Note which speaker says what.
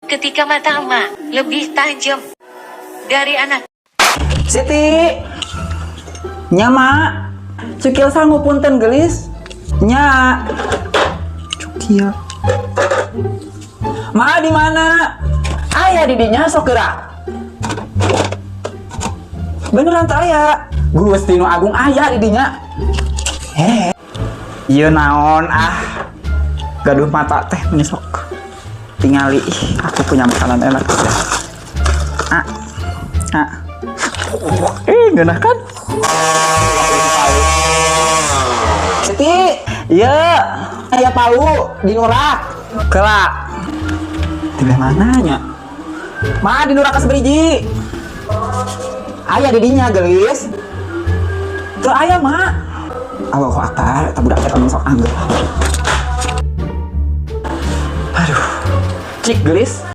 Speaker 1: ketika mata emak lebih tajam dari anak.
Speaker 2: Siti, nya mak, cukil sangu punten gelis, nya, cukil. Ma di mana? Ayah didinya sok gerak. Beneran tak ayah? Gusti Nu Agung ayah didinya. Iya naon gaduh mata teh menyesok. Tingali, aku punya makanan enak. Genah kan? Siti, iya, ayah Pau di Nurak. Kelak. Di mananya? Ma di Nurak seberiji. Ayah didinya gelis. Tuh ayah mak. Allahu akbar, tak budak eta sok anggeul. Aduh. Cik gelis.